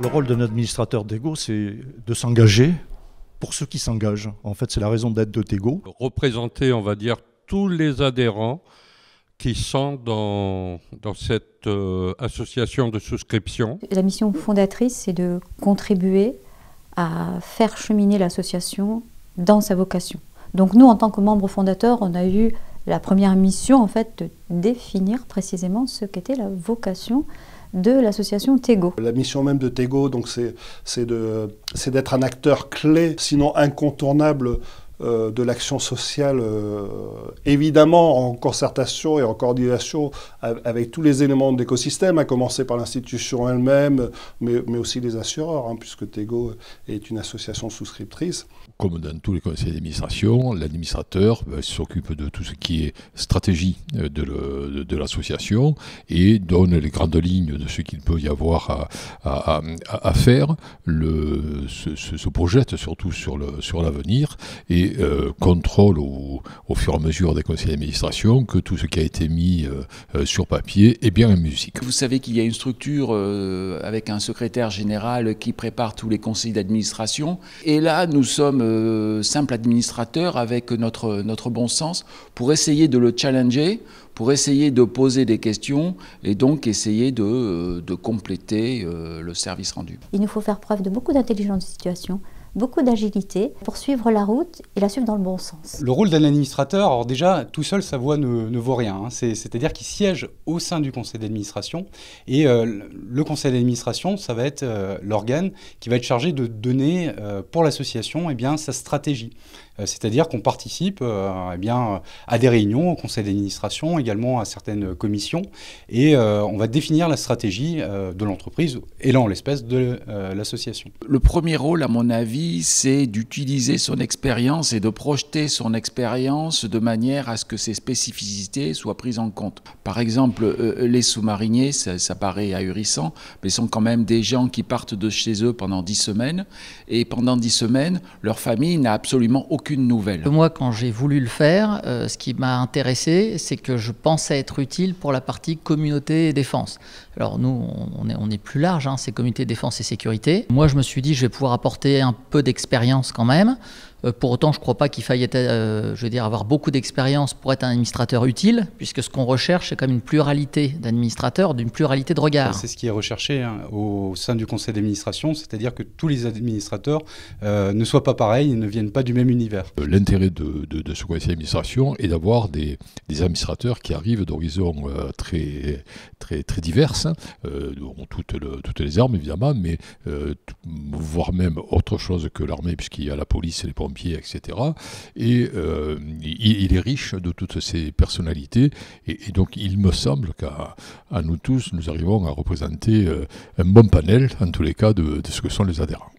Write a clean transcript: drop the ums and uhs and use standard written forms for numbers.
Le rôle d'un administrateur Tego, c'est de s'engager pour ceux qui s'engagent. En fait, c'est la raison d'être de Tego. Représenter, on va dire, tous les adhérents qui sont dans cette association de souscription. La mission fondatrice, c'est de contribuer à faire cheminer l'association dans sa vocation. Donc nous, en tant que membres fondateurs, on a eu la première mission en fait, de définir précisément ce qu'était la vocation de l'association Tego. La mission même de Tego, donc, c'est d'être un acteur clé, sinon incontournable, de l'action sociale, évidemment en concertation et en coordination avec tous les éléments de l'écosystème, à commencer par l'institution elle-même, mais aussi les assureurs, hein, puisque Tego est une association souscriptrice. Comme dans tous les conseils d'administration, l'administrateur s'occupe de tout ce qui est stratégie de l'association et donne les grandes lignes de ce qu'il peut y avoir à faire, se projette surtout sur l'avenir et contrôle au fur et à mesure des conseils d'administration que tout ce qui a été mis sur papier est bien en musique. Vous savez qu'il y a une structure avec un secrétaire général qui prépare tous les conseils d'administration et là nous sommes simples administrateurs avec notre bon sens pour essayer de le challenger, pour essayer de poser des questions et donc essayer de compléter le service rendu. Il nous faut faire preuve de beaucoup d'intelligence de situation, beaucoup d'agilité pour suivre la route et la suivre dans le bon sens. Le rôle d'un administrateur, alors déjà, tout seul, sa voix ne vaut rien. Hein. C'est-à-dire qu'il siège au sein du conseil d'administration et le conseil d'administration, ça va être l'organe qui va être chargé de donner pour l'association sa stratégie. C'est-à-dire qu'on participe à des réunions au conseil d'administration, également à certaines commissions, et on va définir la stratégie de l'entreprise, et là en l'espèce de l'association. Le premier rôle, à mon avis, c'est d'utiliser son expérience et de projeter son expérience de manière à ce que ses spécificités soient prises en compte. Par exemple, les sous-mariniers, ça paraît ahurissant, mais sont quand même des gens qui partent de chez eux pendant 10 semaines, et pendant 10 semaines, leur famille n'a absolument aucune nouvelle. Moi, quand j'ai voulu le faire, ce qui m'a intéressé, c'est que je pensais être utile pour la partie communauté et défense. Alors nous, on est plus large, hein, c'est communauté, défense et sécurité. Moi, je me suis dit, je vais pouvoir apporter un peu d'expérience quand même. Pour autant, je ne crois pas qu'il faille avoir beaucoup d'expérience pour être un administrateur utile, puisque ce qu'on recherche, c'est quand même une pluralité d'administrateurs, d'une pluralité de regards. C'est ce qui est recherché au sein du conseil d'administration, c'est-à-dire que tous les administrateurs ne soient pas pareils et ne viennent pas du même univers. L'intérêt de ce conseil d'administration est d'avoir des administrateurs qui arrivent d'horizons très diverses, toutes les armes évidemment, mais voire même autre chose que l'armée, puisqu'il y a la police et les pompiers, etc. Et il est riche de toutes ces personnalités et donc il me semble qu'à nous tous, nous arrivons à représenter un bon panel, en tous les cas, de ce que sont les adhérents.